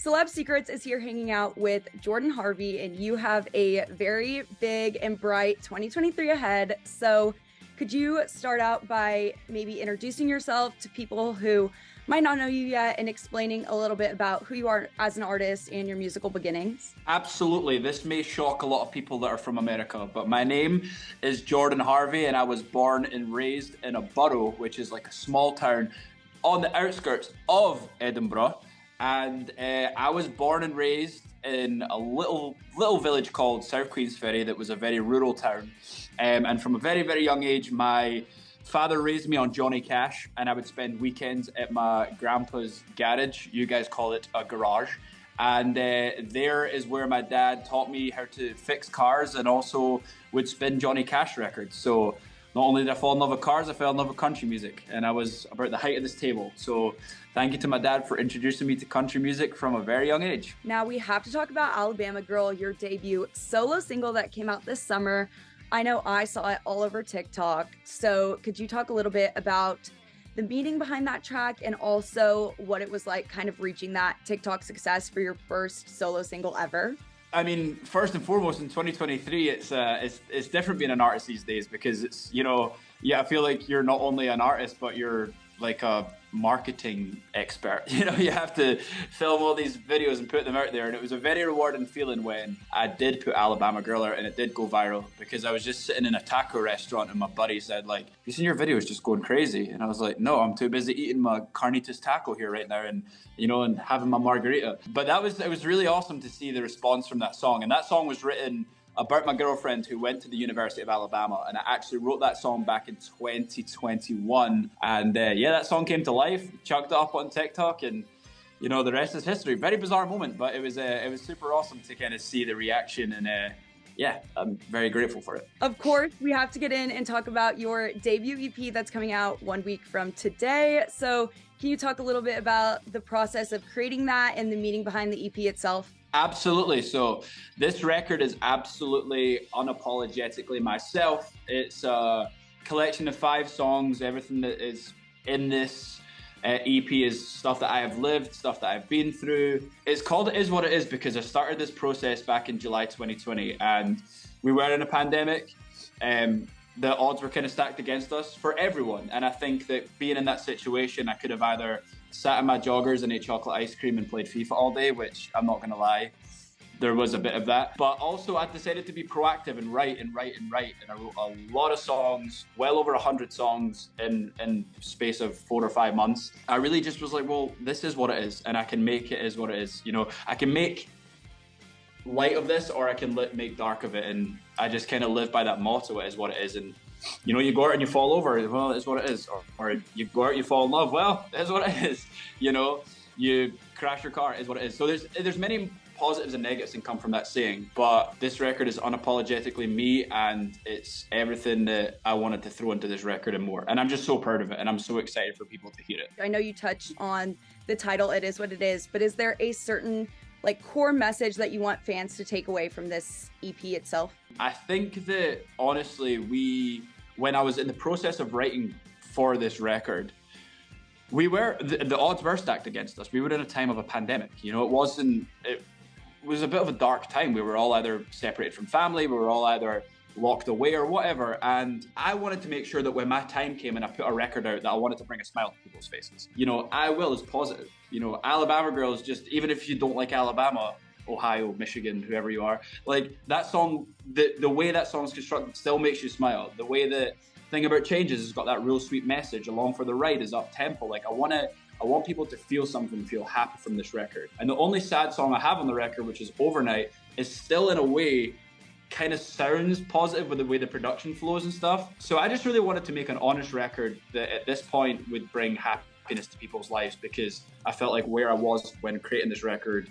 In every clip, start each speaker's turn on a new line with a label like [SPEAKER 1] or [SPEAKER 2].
[SPEAKER 1] Celeb Secrets is here hanging out with Jordan Harvey, and you have a very big and bright 2023 ahead. So could you start out by maybe introducing yourself to people who might not know you yet and explaining a little bit about who you are as an artist and your musical beginnings?
[SPEAKER 2] Absolutely. This may shock a lot of people that are from America, but my name is Jordan Harvey, and I was born and raised in a borough, which is like a small town on the outskirts of Edinburgh. And I was born and raised in a little village called South Queensferry that was a very rural town. And from a very, very young age, my father raised me on Johnny Cash, and I would spend weekends at my grandpa's garage. You guys call it a garage. And there is where my dad taught me how to fix cars and also would spin Johnny Cash records. So not only did I fall in love with cars, I fell in love with country music. And I was about the height of this table. So thank you to my dad for introducing me to country music from a very young age.
[SPEAKER 1] Now we have to talk about Alabama Girl, your debut solo single that came out this summer. I know I saw it all over TikTok. So could you talk a little bit about the meaning behind that track and also what it was like kind of reaching that TikTok success for your first solo single ever?
[SPEAKER 2] I mean, first and foremost, in 2023, it's different being an artist these days because it's, I feel like you're not only an artist, but you're like a marketing expert. You have to film all these videos and put them out there. And it was a very rewarding feeling when I did put Alabama Girl out and it did go viral because I was just sitting in a taco restaurant and my buddy said, like, you seen your videos just going crazy? And I was like, no, I'm too busy eating my carnitas taco here right now and having my margarita. But it was really awesome to see the response from that song. And that song was written about my girlfriend who went to the University of Alabama, and I actually wrote that song back in 2021, and that song came to life, chucked it up on TikTok, and the rest is history. Very bizarre moment, but it was super awesome to kind of see the reaction, and I'm very grateful for it.
[SPEAKER 1] Of course, we have to get in and talk about your debut EP that's coming out 1 week from today. So can you talk a little bit about the process of creating that and the meaning behind the EP itself?
[SPEAKER 2] Absolutely. So this record is absolutely unapologetically myself. It's a collection of 5 songs. Everything that is in this EP is stuff that I have lived, stuff that I've been through. It's called It Is What It Is because I started this process back in July 2020 and we were in a pandemic. The odds were kind of stacked against us for everyone. And I think that being in that situation, I could have either sat in my joggers and ate chocolate ice cream and played FIFA all day, which I'm not going to lie, there was a bit of that. But also I decided to be proactive and write. And I wrote a lot of songs, well over 100 songs in space of 4 or 5 months. I really just was like, well, this is what it is. And I can make it is what it is. I can make light of this or I can make dark of it. And I just kind of live by that motto, it is what it is. And you go out and you fall over, well, it's what it is. Or you go out, you fall in love, well, it's what it is. You crash your car, is what it is. So there's many positives and negatives that come from that saying, but this record is unapologetically me and it's everything that I wanted to throw into this record and more. And I'm just so proud of it and I'm so excited for people to hear it.
[SPEAKER 1] I know you touched on the title, It Is What It Is, but is there a certain core message that you want fans to take away from this EP itself?
[SPEAKER 2] I think that honestly, when I was in the process of writing for this record, the odds were stacked against us. We were in a time of a pandemic. It was a bit of a dark time. We were all either separated from family, we were all either locked away or whatever. And I wanted to make sure that when my time came and I put a record out that I wanted to bring a smile to people's faces. I Will is positive. Alabama Girl is just, even if you don't like Alabama, Ohio, Michigan, whoever you are, like that song, the way that song's constructed still makes you smile. The way that Thing About Changes has got that real sweet message. Along for the Ride is up tempo. Like I want people to feel something, feel happy from this record. And the only sad song I have on the record, which is Overnight, is still in a way kind of sounds positive with the way the production flows and stuff. So I just really wanted to make an honest record that at this point would bring happiness to people's lives because I felt like where I was when creating this record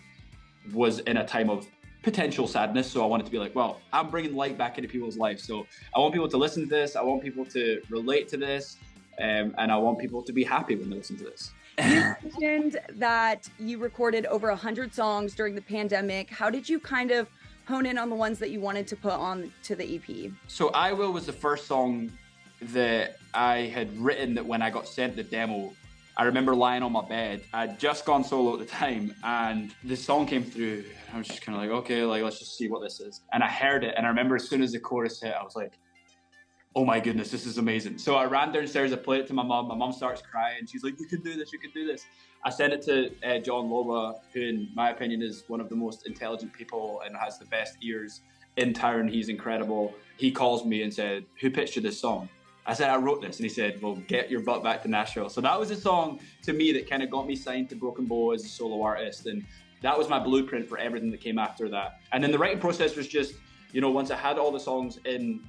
[SPEAKER 2] was in a time of potential sadness. So I wanted to be like, well, I'm bringing light back into people's lives. So I want people to listen to this. I want people to relate to this. And I want people to be happy when they listen to this.
[SPEAKER 1] You mentioned that you recorded over 100 songs during the pandemic. How did you kind of hone in on the ones that you wanted to put on to the EP?
[SPEAKER 2] So I Will was the first song that I had written that when I got sent the demo I remember lying on my bed. I'd just gone solo at the time, and the song came through. And I was just kind of like, okay, like let's just see what this is. And I heard it, and I remember as soon as the chorus hit, I was like, oh my goodness, this is amazing. So I ran downstairs, I played it to my mom. My mom starts crying. She's like, you can do this, you can do this. I sent it to John Loba, who in my opinion is one of the most intelligent people and has the best ears in town. He's incredible. He calls me and said, who pitched you this song? I said, I wrote this. And he said, well, get your butt back to Nashville. So that was a song to me that kind of got me signed to Broken Bow as a solo artist. And that was my blueprint for everything that came after that. And then the writing process was just, you know, once I had all the songs in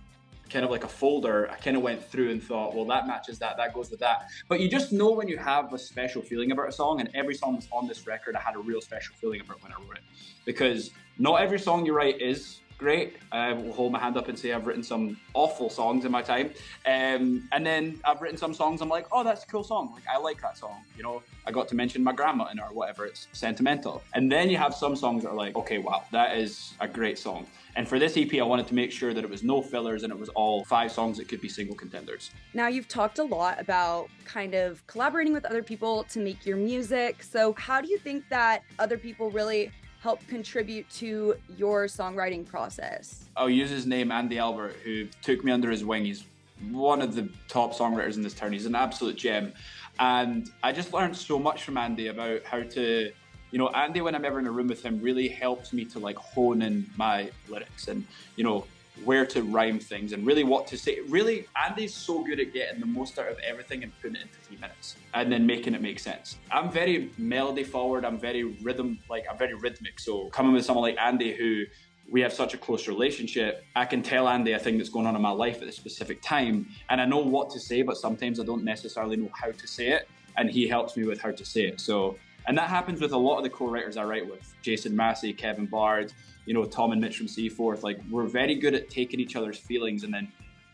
[SPEAKER 2] kind of like a folder, I kind of went through and thought, well, that matches that, that goes with that. But you just know when you have a special feeling about a song, and every song that's on this record, I had a real special feeling about when I wrote it. Because not every song you write is great. I will hold my hand up and say I've written some awful songs in my time. And then I've written some songs I'm like, oh, that's a cool song. Like, I like that song. You know, I got to mention my grandma in it or whatever. It's sentimental. And then you have some songs that are like, okay, wow, that is a great song. And for this EP, I wanted to make sure that it was no fillers and it was all 5 songs that could be single contenders.
[SPEAKER 1] Now, you've talked a lot about kind of collaborating with other people to make your music. So how do you think that other people really help contribute to your songwriting process?
[SPEAKER 2] I'll use his name, Andy Albert, who took me under his wing. He's one of the top songwriters in this town. He's an absolute gem. And I just learned so much from Andy about how to, you know, Andy, when I'm ever in a room with him, really helps me to like hone in my lyrics and, you know, where to rhyme things and really what to say. Really, Andy's so good at getting the most out of everything and putting it into 3 minutes and then making it make sense. I'm very melody forward. I'm very rhythmic. So coming with someone like Andy, who we have such a close relationship, I can tell Andy a thing that's going on in my life at a specific time. And I know what to say, but sometimes I don't necessarily know how to say it. And he helps me with how to say it. So, and that happens with a lot of the co-writers I write with. Jason Massey, Kevin Bard, you know, Tom and Mitch from Seaforth. Like, we're very good at taking each other's feelings and then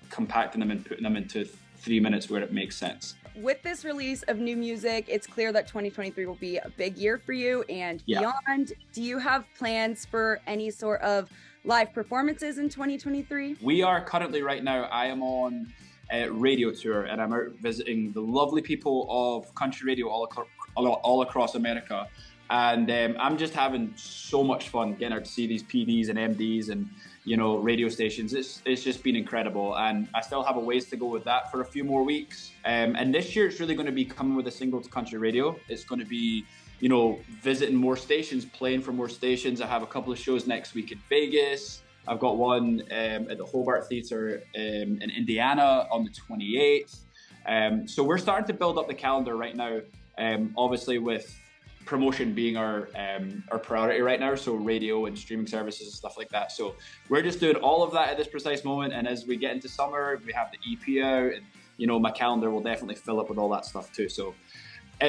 [SPEAKER 2] compacting them and putting them into 3 minutes where it makes sense.
[SPEAKER 1] With this release of new music, it's clear that 2023 will be a big year for you and beyond. Do you have plans for any sort of live performances in 2023?
[SPEAKER 2] We are currently, right now, I am on a radio tour and I'm out visiting the lovely people of country radio all across America. And I'm just having so much fun getting out to see these PDs and MDs and, you know, radio stations. It's just been incredible. And I still have a ways to go with that for a few more weeks. And this year it's really going to be coming with a single to country radio. It's going to be, you know, visiting more stations, playing for more stations. I have a couple of shows next week in Vegas. I've got one at the Hobart Theatre in Indiana on the 28th. So we're starting to build up the calendar right now, obviously with promotion being our priority right now, so radio and streaming services and stuff like that. So we're just doing all of that at this precise moment, and as we get into summer, we have the EP out, and you know, my calendar will definitely fill up with all that stuff too. So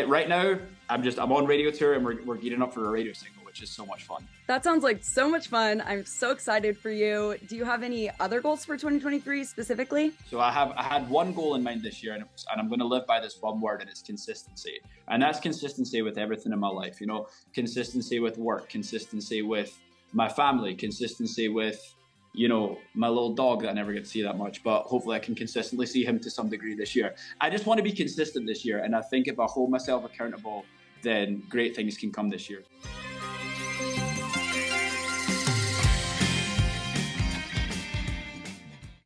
[SPEAKER 2] right now, I'm on radio tour, and we're gearing up for a radio single, which is so much fun.
[SPEAKER 1] That sounds like so much fun. I'm so excited for you. Do you have any other goals for 2023 specifically?
[SPEAKER 2] So I had one goal in mind this year, and I'm going to live by this one word, and it's consistency. And that's consistency with everything in my life. You know, consistency with work, consistency with my family, consistency with, you know, my little dog that I never get to see that much, but hopefully I can consistently see him to some degree this year. I just want to be consistent this year, and I think if I hold myself accountable, then great things can come this year.